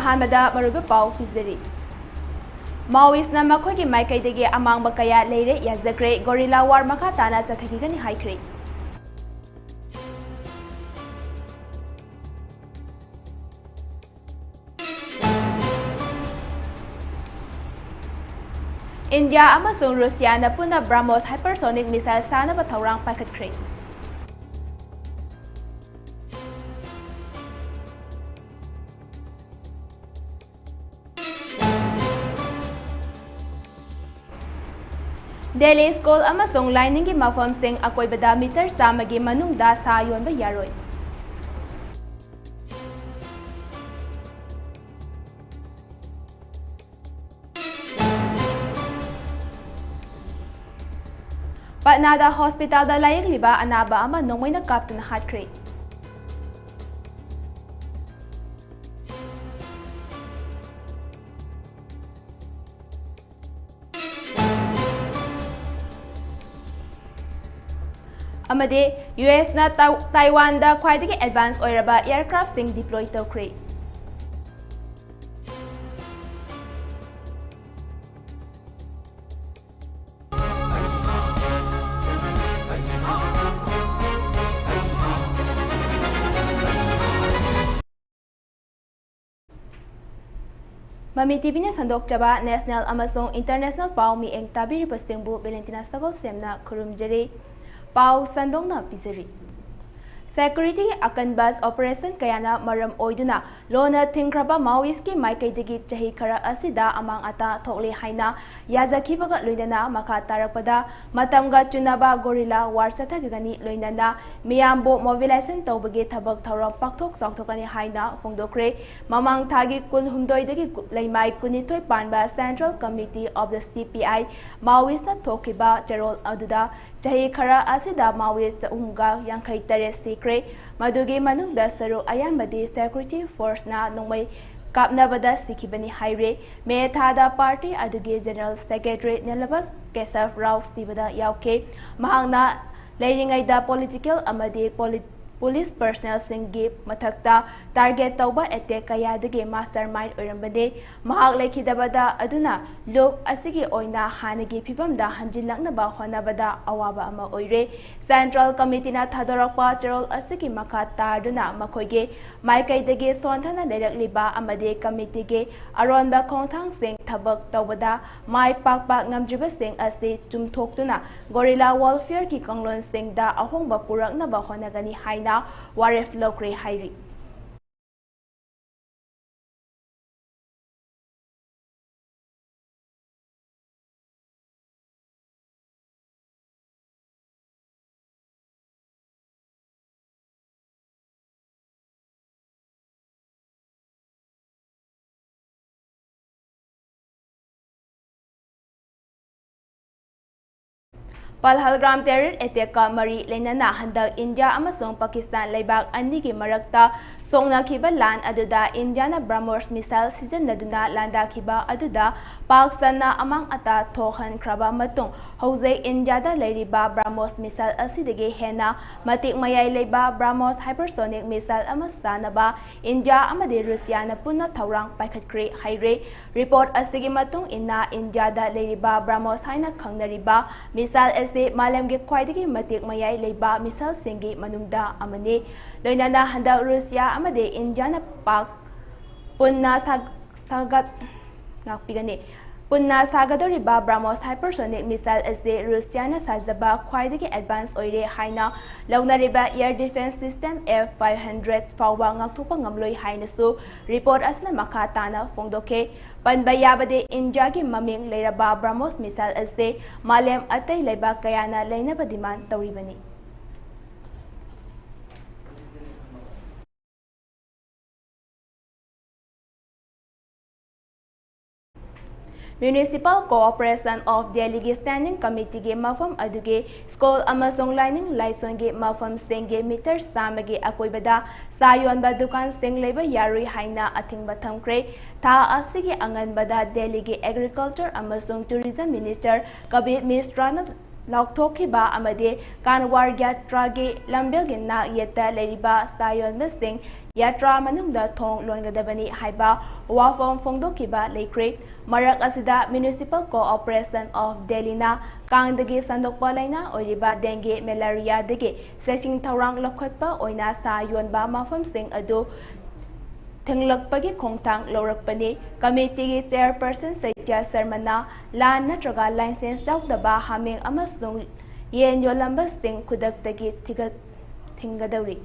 अहानबदा मरुबा पाउ पिजरी माओइस्टना मखोगी माइकैदगी अमांगबा कया लेरे याजग्रे गोरिल्ला वार मखा ताना चथगिगनि हाइख्रे इंडिया अमसुंग रूसियाना पुना ब्रह्मोस हाइपरसोनिक मिसाइल सानबा थौरांग पाइखत्ख्रे Delhi School amasung lining gi mafam sing akoibada meter samagi manungda sa yonba yaroi Patnada hospital da layik liba anaba ama nongmoina kaptuna hatkre Amade US na Taiwan da khwaidagi advance oiraba aircraft sing deploy tawkhre Mami TV na sandok chaba national amasong international pau mi eng tabiri pastingbu VELENTINA SAGOLSHEM na khurumjeri Pau sandong na pizari. Security akanbas operation kayana maram oiduna lona thingraba Maoist ki maikaidagi chahi khara asida amang ata thokle haina yazakhibaga loinana makha tarakpada matamga chunaba gorilla war chathagani loinana miyambo mobilization tawbage thabak thawram pakthok chawthokani haina phongdokre mamang thagi kul humdoidagi leimai kunithoi panba Central Committee of the CPI Maoist na thokiba cherol aduda chahi khara asida Maoist umga yankhai teresti Madugi manungda saru ayambadi security force na nongmai kapnabada sikhibani haire me thada party adugi general secretary Nilabas Kesaf Rao Stibada yauke mahangna leiringaida political amadi police personnel singi mathakta target tauba attack kayadagi mastermind oirambade mahak lekhidabada aduna lok asigi oina hanagi phibamda hanjilaknaba honabada awaba ama oire Central Committee na thadorokpa cherol asigi makha tarduna makhoige maikaidagi sonthana lerakliba amade committee ge aronba khongthang sing thabak tawbada mai pakpa ngamjiba sing asi chumthoktuna gorilla warfare ki kanglon sing da ahongba puraknaba honagani haina Waref Lokre Hairi. Palhalgram terror attack ka mari lenana handak India amasong Pakistan laibak ani gi marakta songna khiba lan aduda India na BrahMos missile season naduna landa khiba aduda Pakistan na amang ata thohan khraba matung hauze India da leiriba BrahMos missile asidagi hena matik mayai leiba BrahMos hypersonic missile amasanaba India amade Russia na punna thawrang paikhatkre haire report asigi matung inna India da leiriba BrahMos haina khangnariba missile se malamge khwaidagi matik mayai leiba missile singi manungda amane loinana handak Russia amade India na pak punna sagat ngakpigani punna sagadoriba BrahMos hypersonic missile ase Russia na sajaba khwaidagi advance oire haina launariba air defense system F500 fawba ngakthokpa ngamloi hainasu report asna makha tana phongdoke Panbayabade India ki maming leiraba BrahMos missile ase malem atai leiba kayana leinaba demand tawribani Municipal Cooperation of Delhi Standing Committee ge mafam aduge school amasong lining license ge mafam senge meter samage akoibada sayonba dukan seng leba yarui haina athingba thamkre tha asigi anganbada Delhi ge agriculture amasong tourism minister Kabir Misra ꯂꯥꯎꯊꯣꯛꯈꯤꯕ ꯑꯃꯗꯤ ꯀꯥꯟꯋꯥꯔ ꯌꯥꯇ꯭ꯔꯥꯒꯤ ꯂꯝꯕꯦꯜꯒꯤ ꯅꯥꯛ ꯌꯦꯠꯇ ꯂꯩꯔꯤꯕ ꯁꯥꯌꯣꯟꯕꯁꯤꯡ ꯌꯥꯇ꯭ꯔꯥ ꯃꯅꯨꯡꯗ ꯊꯣꯡ ꯂꯣꯟꯒꯗꯕꯅꯤ ꯍꯥꯏꯕ ꯋꯥꯐꯝ ꯐꯣꯡꯗꯣꯛꯈꯤꯕ ꯂꯩꯈ꯭ꯔꯦ꯫ ꯃꯔꯛ ꯑꯁꯤꯗ municipal cooperation of ꯗꯦꯜꯂꯤꯅ ꯀꯥꯡꯗꯒꯤ ꯁꯟꯗꯣꯛꯄ ꯂꯩꯅꯥ ꯑꯣꯏꯔꯤꯕ ꯗꯦꯡꯒꯤ ꯃꯦꯂꯦꯔꯤꯌꯥꯗꯒꯤ ꯆꯦꯛꯁꯤꯟ ꯊꯧꯔꯥꯡ ꯂꯧꯈꯠꯄ ꯑꯣꯏꯅ ꯁꯥ ꯌꯣꯟꯕ ꯃꯐꯝꯁꯤꯡ ꯑꯗꯨ ꯊꯤꯡꯂꯛꯄꯒꯤ ꯈꯣꯡꯊꯥꯡ ꯂꯧꯔꯛꯄꯅꯤ꯫ ꯀꯃꯤꯇꯤꯒꯤ ꯆꯦꯌꯔꯄꯔꯁꯟ ꯁꯩꯇ꯭ꯌ ꯁꯔꯃꯅ ꯂꯥꯟ ꯅꯠꯇ꯭ꯔꯒ ꯂꯥꯏꯁꯦꯟꯁ ꯌꯥꯎꯗꯕ ꯍꯥꯃꯦꯡ ꯑꯃꯁꯨꯡ ꯌꯦꯟ ꯌꯣꯜꯂꯝꯕꯁꯤꯡ ꯈꯨꯗꯛꯇꯒꯤ ꯊꯤꯡꯒꯗꯧꯔꯤ꯫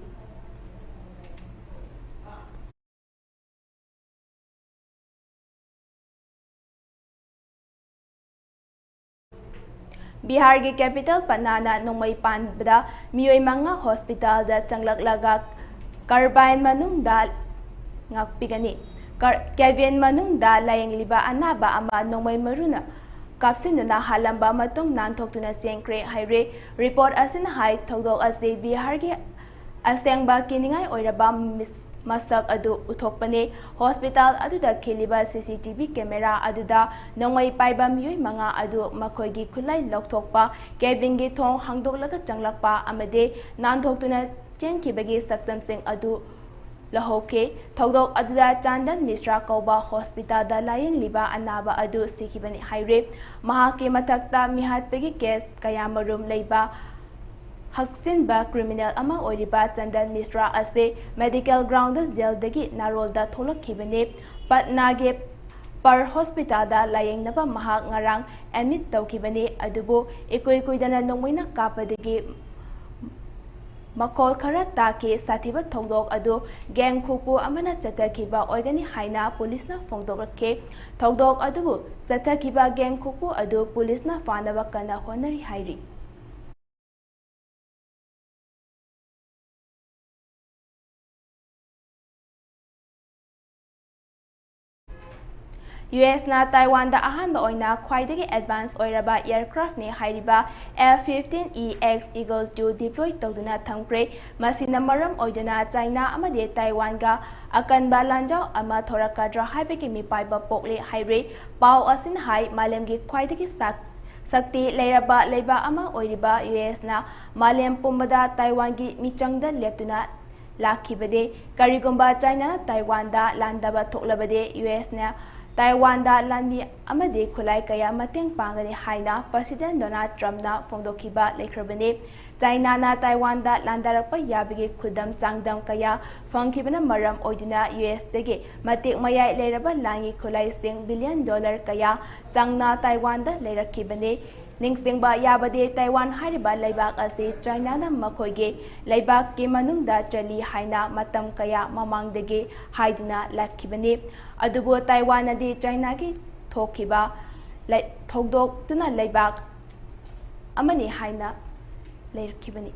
ꯕꯤꯍꯥꯔꯒꯤ ꯀꯦꯄꯤꯇꯦꯜ ꯄꯠꯅꯥꯅ ꯅꯣꯡꯃꯩ ꯄꯥꯟꯕꯗ ꯃꯤꯑꯣꯏ 5 ꯍꯣꯁꯄꯤꯇꯥꯜꯗ ꯆꯪꯂꯛꯂꯒ ꯀꯔꯕꯥꯏꯟ ꯃꯅꯨꯡꯗ ꯉꯥꯛꯄꯤꯒꯅꯤ꯫ ꯀꯦꯕꯤꯟ ꯃꯅꯨꯡꯗ ꯂꯥꯌꯦꯡꯂꯤꯕ ꯑꯅꯥꯕ ꯑꯃ ꯅꯣꯡꯃꯩ ꯃꯔꯨꯅ ꯀꯥꯞꯁꯤꯟꯗꯨꯅ ꯍꯥꯠꯂꯝꯕ ꯃꯇꯨꯡ ꯅꯥꯟꯊꯣꯛꯇꯨꯅ ꯆꯦꯟꯈ꯭ꯔꯦ ꯍꯥꯏꯔꯦ꯫ ꯔꯤꯄꯣꯔꯠ ꯑꯁꯤꯅ ꯍꯥꯏ ꯊꯧꯗꯣꯛ ꯑꯁꯤ ꯕꯤꯍꯥꯔꯒꯤ ꯑꯁꯦꯡꯕ ꯀꯤꯅꯤꯡꯉꯥꯏ ꯑꯣꯏꯔꯕ ꯃꯁꯛ ꯑꯗꯨ ꯎꯠꯊꯣꯛꯄꯅꯤ꯫ ꯍꯣꯁꯄꯤꯇꯥꯜ ꯑꯗꯨꯗ ꯈꯤꯜꯂꯤꯕ ꯁꯤꯁꯤꯇꯤꯚꯤ ꯀꯦꯃꯦꯔꯥ ꯑꯗꯨꯗ ꯅꯣꯡꯃꯩ ꯄꯥꯏꯕ ꯃꯤꯑꯣꯏ 5 ꯑꯗꯨ ꯃꯈꯣꯏꯒꯤ ꯈꯨꯠꯂꯥꯏ ꯂꯧꯊꯣꯛꯄ, ꯀꯦꯕꯤꯟꯒꯤ ꯊꯣꯡ ꯍꯥꯡꯗꯣꯛꯂꯒ ꯆꯪꯂꯛꯄ ꯑꯃꯗꯤ ꯅꯥꯟꯊꯣꯛꯇꯨꯅ ꯆꯦꯟꯈꯤꯕꯒꯤ ꯁꯛꯇꯝꯁꯤꯡ ꯑꯗꯨ ꯂꯧꯍꯧꯈꯤ꯫ ꯊꯧꯗꯣꯛ ꯑꯗꯨꯗ ꯆꯥꯟꯗꯟ ꯃꯤꯁ꯭ꯔꯥ ꯀꯧꯕ ꯍꯣꯁꯄꯤꯇꯥꯜꯗ ꯂꯥꯌꯦꯡꯂꯤꯕ ꯑꯅꯥꯕ ꯑꯗꯨ ꯁꯤꯈꯤꯕꯅꯤ ꯍꯥꯏꯔꯦ꯫ ꯃꯍꯥꯛꯀꯤ ꯃꯊꯛꯇ ꯃꯤꯍꯥꯠꯄꯒꯤ ꯀꯦꯁ ꯀꯌꯥꯃꯔꯨꯝ ꯂꯩꯕ ꯍꯛꯆꯤꯟꯕ ꯀ꯭ꯔꯤꯃꯤꯅꯦꯜ ꯑꯃ ꯑꯣꯏꯔꯤꯕ ꯆꯥꯟꯗꯟ ꯃꯤꯁ꯭ꯔꯥ ꯑꯁꯤ ꯃꯦꯗꯤꯀꯦꯜ ꯒ꯭ꯔꯥꯎꯟꯗ ꯖꯦꯜꯗꯒꯤ ꯅꯥꯔꯣꯜꯗ ꯊꯣꯛꯂꯛꯈꯤꯕꯅꯤ꯫ ꯄꯠꯅꯥꯒꯤ ꯄꯔ ꯍꯣꯁꯄꯤꯇꯥꯜꯗ ꯂꯥꯌꯦꯡꯅꯕ ꯃꯍꯥꯛ ꯉꯔꯥꯡ ꯑꯦꯗꯃꯤꯠ ꯇꯧꯈꯤꯕꯅꯤ꯫ ꯑꯗꯨꯕꯨ ꯏꯀꯨꯏ ꯀꯨꯏꯗꯅ ꯅꯣꯡꯃꯩꯅ ꯀꯥꯞꯄꯗꯒꯤ ꯃꯈꯣꯜ ꯈꯔ ꯇꯥꯈꯤ꯫ ꯁꯥꯊꯤꯕ ꯊꯧꯗꯣꯛ ꯑꯗꯨ ꯒꯦꯡ ꯈꯨꯠꯄꯨ ꯑꯃꯅ ꯆꯠꯊꯈꯤꯕ ꯑꯣꯏꯒꯅꯤ ꯍꯥꯏꯅ ꯄꯨꯂꯤꯁꯅ ꯐꯣꯡꯗꯣꯛꯂꯛꯈꯤ꯫ ꯊꯧꯗꯣꯛ ꯑꯗꯨꯕꯨ ꯆꯠꯊꯈꯤꯕ ꯒꯦꯡ ꯈꯨꯠꯄꯨ ꯑꯗꯨ ꯄꯨꯂꯤꯁꯅ ꯐꯥꯅꯕ ꯀꯟꯅ ꯍꯣꯠꯅꯔꯤ ꯍꯥꯏꯔꯤ꯫ ꯌꯨꯑꯦꯁꯅ ꯇꯥꯏꯋꯥꯟꯗ ꯑꯍꯥꯟꯕ ꯑꯣꯏꯅ ꯈ꯭ꯋꯥꯏꯗꯒꯤ ꯑꯦꯗꯚꯥꯟꯁ ꯑꯣꯏꯔꯕ ꯑꯦꯌꯔꯀ꯭ꯔꯥꯐꯠꯅꯤ ꯍꯥꯏꯔꯤꯕ F-15E-X Eagle II ꯗꯤꯄ꯭ꯂꯣꯏ ꯇꯧꯗꯨꯅ ꯊꯝꯈ꯭ꯔꯦ꯫ ꯃꯁꯤꯅ ꯃꯔꯝ ꯑꯣꯏꯗꯨꯅ ꯆꯥꯏꯅꯥ ꯑꯃꯗꯤ ꯇꯥꯏꯋꯥꯟꯒ ꯑꯀꯟꯕ ꯂꯥꯟꯖꯥꯎ ꯑꯃ ꯊꯣꯔꯛꯀꯗ꯭ꯔꯥ ꯍꯥꯏꯕꯒꯤ ꯃꯤꯄꯥꯏꯕ ꯄꯣꯛꯂꯤ ꯍꯥꯏꯔꯤ꯫ ꯄꯥꯎ ꯑꯁꯤꯅ ꯍꯥꯏ ꯃꯥꯂꯦꯝꯒꯤ ꯈ꯭ꯋꯥꯏꯗꯒꯤ ꯁꯛꯇꯤ ꯂꯩꯔꯕ ꯂꯩꯕꯥꯛ ꯑꯃ ꯑꯣꯏꯔꯤꯕ ꯌꯨꯑꯦꯁꯅ ꯃꯥꯂꯦꯝ ꯄꯨꯝꯕꯗ ꯇꯥꯏꯋꯥꯟꯒꯤ ꯃꯤꯆꯪꯗ ꯂꯦꯞꯇꯨꯅ ꯂꯥꯛꯈꯤꯕꯅꯤ꯫ ꯀꯔꯤꯒꯨꯝꯕ ꯆꯥꯏꯅꯥꯅ ꯇꯥꯏꯋꯥꯟꯗ ꯂꯥꯟꯗꯥꯕ ꯊꯣꯛꯂꯕꯗꯤ ꯌꯨꯑꯦꯁꯅ ꯇꯥꯏꯋꯥꯟꯗ ꯂꯥꯟꯃꯤ ꯑꯃꯗꯤ ꯈꯨꯠꯂꯥꯏ ꯀꯌꯥ ꯃꯇꯦꯡ ꯄꯥꯡꯒꯅꯤ ꯍꯥꯏꯅ ꯄ꯭ꯔꯦꯁꯤꯗꯦꯟꯠ ꯗꯣꯅꯥꯜꯗ ꯇ꯭ꯔꯝꯞꯅ ꯐꯣꯡꯗꯣꯛꯈꯤꯕ ꯂꯩꯈ꯭ꯔꯕꯅꯤ꯫ ꯆꯥꯏꯅꯥꯅ ꯇꯥꯏꯋꯥꯟꯗ ꯂꯥꯟꯗꯥꯔꯛꯄ ꯌꯥꯕꯒꯤ ꯈꯨꯗꯝ ꯆꯥꯡꯗꯝ ꯀꯌꯥ ꯐꯪꯈꯤꯕꯅ ꯃꯔꯝ ꯑꯣꯏꯗꯨꯅ ꯌꯨꯑꯦꯁꯇꯒꯤ ꯃꯇꯤꯛ ꯃꯌꯥꯏ ꯂꯩꯔꯕ ꯂꯥꯟꯒꯤ ꯈꯨꯠꯂꯥꯏꯁꯤꯡ ꯕꯤꯂꯤꯌꯟ ꯗꯣꯂꯔ ꯀꯌꯥ ꯆꯪꯅ ꯇꯥꯏꯋꯥꯟꯗ ꯂꯩꯔꯛꯈꯤꯕꯅꯤ꯫ ꯅꯤꯡꯁꯤꯡꯕ ꯌꯥꯕꯗꯤ ꯇꯥꯏꯋꯥꯟ ꯍꯥꯏꯔꯤꯕ ꯂꯩꯕꯥꯛ ꯑꯁꯤ ꯆꯥꯏꯅꯥꯅ ꯃꯈꯣꯏꯒꯤ ꯂꯩꯕꯥꯛꯀꯤ ꯃꯅꯨꯡꯗ ꯆꯜꯂꯤ ꯍꯥꯏꯅ ꯃꯇꯝ ꯀꯌꯥ ꯃꯃꯥꯡꯗꯒꯤ ꯍꯥꯏꯗꯨꯅ ꯂꯥꯛꯈꯤꯕꯅꯤ꯫ ꯑꯗꯨꯕꯨ ꯇꯥꯏꯋꯥꯟꯅꯗꯤ ꯆꯥꯏꯅꯥꯒꯤ ꯊꯣꯛꯈꯤꯕ ꯊꯧꯗꯣꯛꯇꯨꯅ ꯂꯩꯕꯥꯛ ꯑꯃꯅꯤ ꯍꯥꯏꯅ ꯂꯩꯔꯛꯈꯤꯕꯅꯤ꯫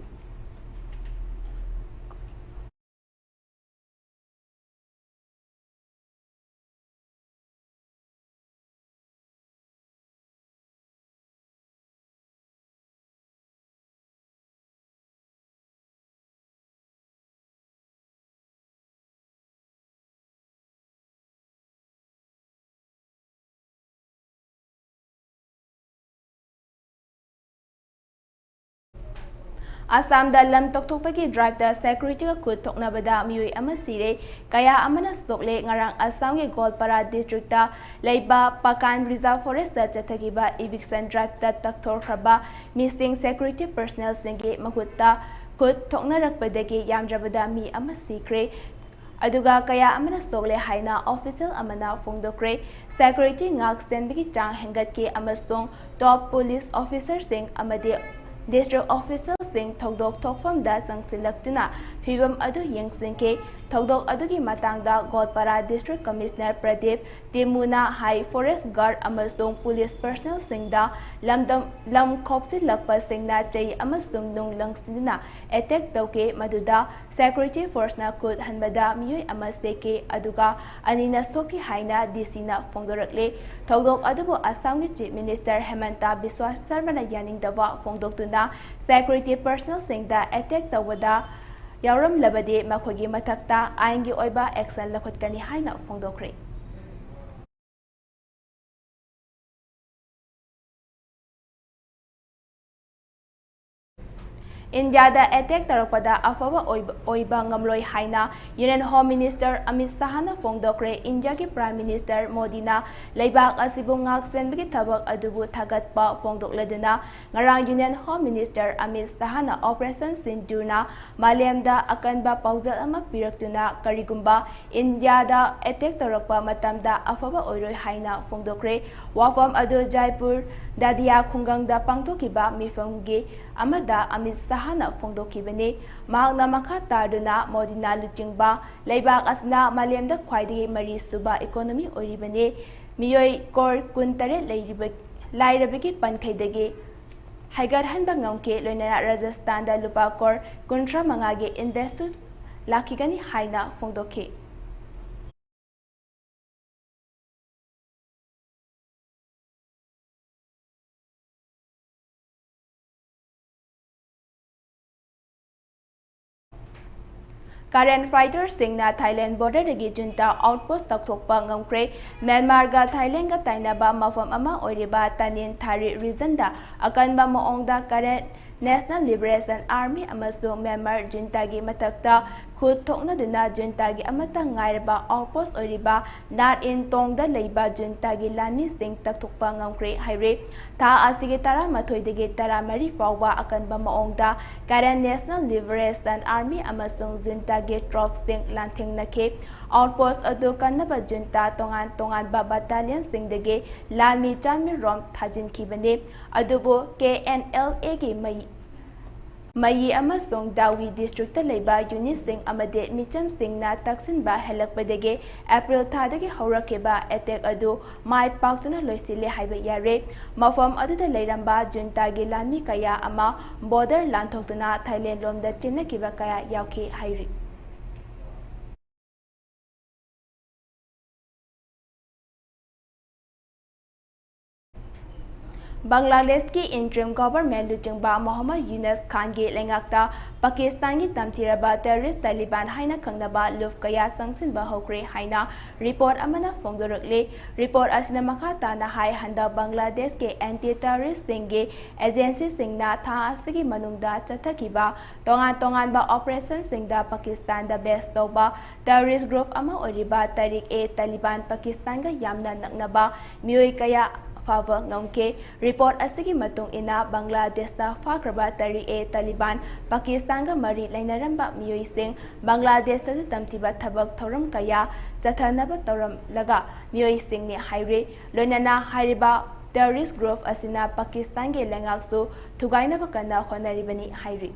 ꯑꯁꯥꯝꯗ ꯂꯝ ꯇꯧꯊꯣꯛꯄꯒꯤ ꯗ꯭ꯔꯥꯏꯚꯇ ꯁꯦꯀ꯭ꯌꯨꯔꯤꯇꯤꯒ ꯈꯨꯠ ꯊꯣꯛꯅꯕꯗ ꯃꯤꯑꯣꯏ ꯑꯃ ꯁꯤꯔꯦ, ꯀꯌꯥ ꯑꯃꯅ ꯁꯣꯛꯂꯦ꯫ ꯉꯔꯥꯡ ꯑꯁꯥꯝꯒꯤ ꯒꯣꯜꯄꯥꯔꯥ ꯗꯤꯁꯇ꯭ꯔꯤꯛꯇ ꯂꯩꯕ ꯄꯥꯀꯥꯟ ꯔꯤꯖꯥꯔꯚ ꯐꯣꯔꯦꯁꯇ ꯆꯠꯊꯈꯤꯕ ꯏꯚꯤꯛꯁꯟ ꯗ꯭ꯔꯥꯏꯚꯇ ꯇꯛꯊꯣꯛꯈ꯭ꯔꯕ ꯃꯤꯁꯤꯡ ꯁꯦꯀ꯭ꯌꯨꯔꯤꯇꯤ ꯄꯔꯁꯣꯅꯦꯜꯁꯤꯡꯒꯤ ꯃꯈꯨꯠꯇ ꯈꯨꯠ ꯊꯣꯛꯅꯔꯛꯄꯗꯒꯤ ꯌꯥꯝꯗ꯭ꯔꯕꯗ ꯃꯤ ꯑꯃ ꯁꯤꯈ꯭ꯔꯦ, ꯑꯗꯨꯒ ꯀꯌꯥ ꯑꯃꯅ ꯁꯣꯛꯂꯦ ꯍꯥꯏꯅ ꯑꯣꯐꯤꯁꯤꯌꯦꯜ ꯑꯃꯅ ꯐꯣꯡꯗꯣꯛꯈ꯭ꯔꯦ꯫ ꯁꯦꯀ꯭ꯌꯨꯔꯤꯇꯤ ꯉꯥꯛ-ꯁꯦꯟꯕꯒꯤ ꯆꯥꯡ ꯍꯦꯟꯒꯠꯈꯤ ꯑꯃꯁꯨꯡ ꯇꯣꯞ ꯄꯨꯂꯤꯁ ꯑꯣꯐꯤꯁꯥꯔꯁꯤꯡ ꯑꯃꯗꯤ ꯗꯤꯁꯇ꯭ꯔꯤꯛ ꯑꯣꯐꯤꯁꯤꯌꯦꯜꯁꯤꯡ ꯊꯧꯗꯣꯛ ꯊꯣꯛꯐꯝꯗ ꯆꯪꯁꯤꯜꯂꯛꯇꯨꯅ ꯐꯤꯚꯝ ꯑꯗꯨ ꯌꯦꯡꯁꯤꯟꯈꯤ꯫ ꯊꯧꯗꯣꯛ ꯑꯗꯨꯒꯤ ꯃꯇꯥꯡꯗ ꯒꯣꯜꯄꯥꯔꯥ ꯗꯤꯁꯇ꯭ꯔꯤꯛ ꯀꯃꯤꯁꯅꯔ ꯄ꯭ꯔꯗꯤꯞ ꯇꯤꯃꯨꯅ ꯍꯥꯏ ꯐꯣꯔꯦꯁꯠ ꯒꯥꯔꯗ ꯑꯃꯁꯨꯡ ꯄꯨꯂꯤꯁ ꯄꯔꯁꯣꯅꯦꯜꯁꯤꯡꯗ ꯂꯝ ꯈꯣꯞꯆꯤꯜꯂꯛꯄꯁꯤꯡꯅ ꯆꯩ ꯑꯃꯁꯨꯡ ꯅꯨꯡ ꯂꯪꯁꯤꯟꯗꯨꯅ ꯑꯦꯇꯦꯛ ꯇꯧꯈꯤ, ꯃꯗꯨꯗ ꯁꯦꯀ꯭ꯌꯨꯔꯤꯇꯤ ꯐꯣꯔꯁꯅ ꯈꯨꯠ ꯍꯟꯕꯗ ꯃꯤꯑꯣꯏ ꯑꯃ ꯁꯤꯈꯤ ꯑꯗꯨꯒ ꯑꯅꯤꯅ ꯁꯣꯛꯈꯤ ꯍꯥꯏꯅ ꯗꯤꯁꯤꯅ ꯐꯣꯡꯗꯣꯔꯛꯂꯤ꯫ ꯊꯧꯗꯣꯛ ꯑꯗꯨꯕꯨ ꯑꯁꯥꯝꯒꯤ ꯆꯤꯐ ꯃꯤꯅꯤꯁꯇꯔ ꯍꯦꯃꯟꯇ ꯕꯤꯁ꯭ꯋꯥ ꯁꯔꯃꯅ ꯌꯥꯅꯤꯡꯗꯕ ꯐꯣꯡꯗꯣꯛꯇꯨꯅ ꯁꯦꯀ꯭ꯌꯨꯔꯤꯇꯤ ꯄꯔꯁꯣꯅꯦꯜꯁꯤꯡꯗ ꯑꯦꯇꯦꯛ ꯇꯧꯕꯗ ꯌꯥꯎꯔꯝꯂꯕꯗꯤ ꯃꯈꯣꯏꯒꯤ ꯃꯊꯛꯇ ꯑꯥꯏꯟꯒꯤ ꯑꯣꯏꯕ ꯑꯦꯛꯁꯟ ꯂꯧꯈꯠꯀꯅꯤ ꯍꯥꯏꯅ ꯐꯣꯡꯗꯣꯛꯈ꯭ꯔꯦ꯫ India attack tarakpada afaba oiba ngamloi haina Union Home Minister Amit Shahna fongdokre India ki Prime Minister Modi na leibak asibu ngaksenbigi thabak adubu thagatpa fongdokleduna ngarang Union Home Minister Amit Shahna Operation Sindhurna Malemda akanba paujal ama piraktuna karigumba India da attack tarakpa matamda afaba oiroi haina fongdokre wafam adu Jaipur Dadia Khungangda pangthokiba mifamgi amada Amit Shahna fongdokibani mahakna makha tarduna Modina luchingba leibak asna malemda khwaidagi mari suba economy oribani miyoi kor kuntare lairabigi pankhaidagi haigar hanba ngamke loinana Rajasthan da lupa kor kuntra mangage investu lakigani haina fongdokhi Current fighters singna Thailand border dagi junta outpost takthokpa ngamkre Myanmar ga Thailand ga tainaba mafam ama oiriba Tanin Thari region da akanba maongda current National Liberation Army amasung Myanmar junta gi matakta khud thokna duna junta gi amata ngairba outpost oiriba Nar in Tongda leiba junta gi lani sing takthokpa ngamkre haire tha asigi tara mathoi dagi tara mari fawba akanba maongda current National Liberation Army amasung junta ge troops sing lanthing nakhe outpost adu kanaba junta tongan ba battalion sing dege lami chanmi rom thajin khibane adubo KNLA ge Mayi amasong Dawi district ta leiba unit sing amade micham sing na taksin ba helakpadege April thadagi haurakeba attack adu mai paktuna loisile haiba yare mafam adu da leiramba junta ge lami kaya ama border lanthokuna Thailand lomda chinnakiba kaya yauki hairi Bangladesh ki interim government luchingba Muhammad Yunus Khan gi lengakta Pakistan gi tamthiraba terrorist Taliban haina khangnaba luf kaya sangsinba hokre haina report amana fongdorokle report asina makata na hai handa Bangladesh ke anti terrorist singe agency singna tha asigi manungda chathakiba tongan ba operation singda Pakistan da best toba terrorist group ama oriba Tariq e Taliban Pakistan ga yamna naknaba mioi kaya Fava ngongke report asigi matung ina Bangladesh na fakraba tari e Taliban Pakistan ga mari lainaramba miyoi sing Bangladesh ta tamtiba thabak thoram kaya chathanaba toram laga miyoi sing ni haire loinana hariba terrorist group asina Pakistan ge lengaksu thugainaba kana khonaribani haire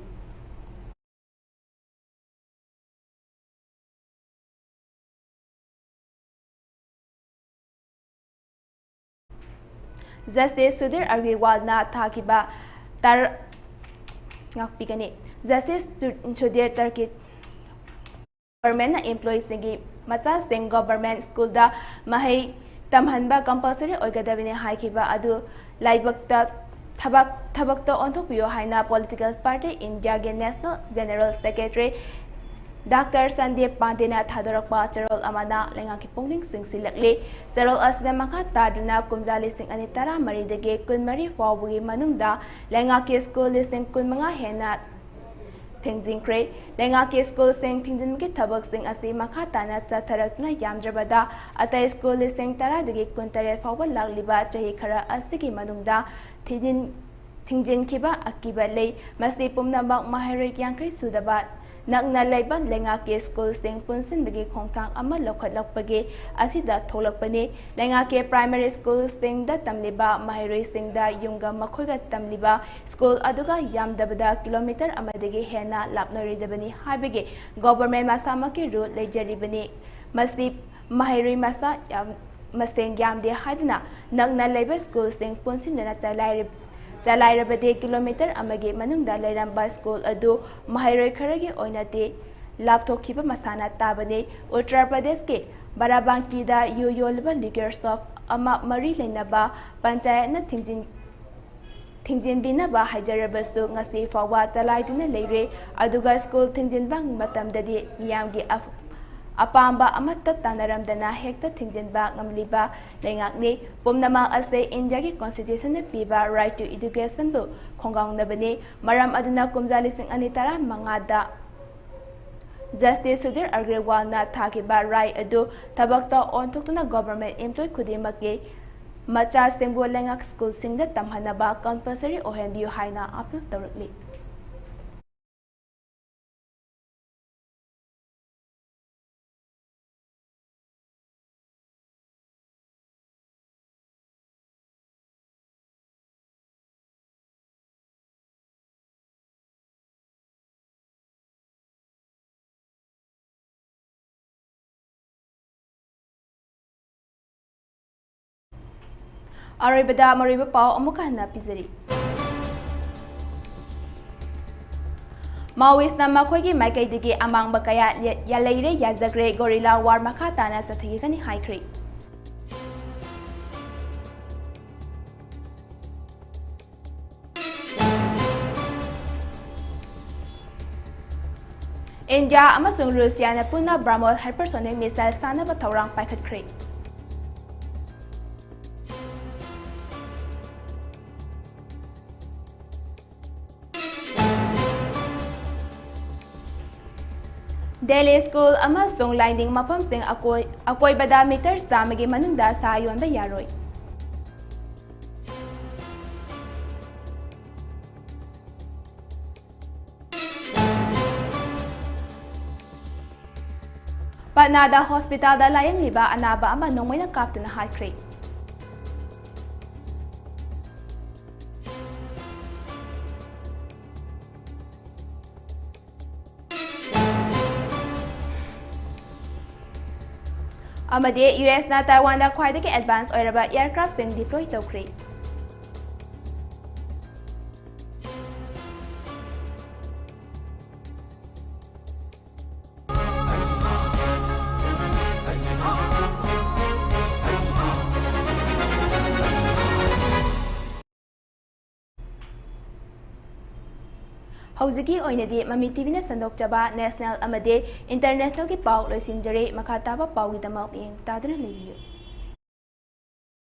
Justice Sudhir Agrawal na thakiba tar ngakpigani Justice Sudhir Turkey government employees ngi macha sing government school da mahai tamhanba compulsory oigadabine haikiba adu laibakta thabak to onthokpiyo haina political party India ge National General Secretary Dr. Sandeep Pandena Thadorokpa Charol Amana Lengaki Pongling Sing Silakle Charol Asna Maka Taduna Kumjali Sing Anitara Maridege Kunmari Fawbugi Manungda Lengaki School Sing Kunmanga Hena Tengzing Kre Lengaki School Sing Tingzimki Tabak Sing Asi Maka Tana Tatharakna Yamdrabada Ata School Sing Tara Degi Kuntare Fawal Lagliba Chahi Kara Asiki Manungda Tingjin Kiba Akiba Lay Masi Pumnabak Maharik Yankai Sudabat Nagna Laiban Lengaki School Sing Punsin Bigi Kongtang Ama Lokalakpagi Asida Tolakpani Lengaki Primary School Sing da Tamliba Mahiroi Sing da Yunga Makoga Tamliba School Aduga Yamdabada Kilometer Amadigi Hena Lapnoridabani Habigi Government Masamaki Road Lejaribani Masip Mahiroi Masa Masing Yamdi Hadna Nagna Laiba School Sing Punsin Dana Chalairabade kilometer amagi manungda lairamba school adu mahairoi kharagi oinate lapthokhiba masana tabane Uttar Pradesh ke Barabanki da yoyolba liquor shop ama mari leinaba panchayat na thingjin binaba hajarabastu ngasi fawa chalaiduna leire aduga school thingjin bang matamdadi miyamgi apamba amata tanaramdana hekta thingjinba ngamliba lengakni pumnama ase India ki constitution na piba right to education bu khongangnabani maram aduna kumjalising anitara mangada Justice Sudhir Agrawal na thakiba right adu thabakta onthokna government employee khudimaki macha singbo lengak school singda tamhanaba compulsory ohenbiu haina appeal tawrikli Aribada Mariba Pao Amukana Pizari Maoist na makogi Makai Digi amang Bakaya Yalaire Yazagre Gorilla War Makatana Satigani High Creek India amasung Russia na puna Brahmos hypersonic missile sana ba Taurang Paikat Creek Delhi School amasung landing mapam sing akoy bada meter sa magi manunda sa yon ba yaroy Panada Hospital da layang liba anaba ama nong may nakapto na high crate Amade US na Taiwan da khwaidagi advance oiraba aircraft sing deploy tawkri Hauziki oinadi Mami TV na sandok jaba national amade international ki pau loisinjare makataba pau gi damak ing tadra libiyo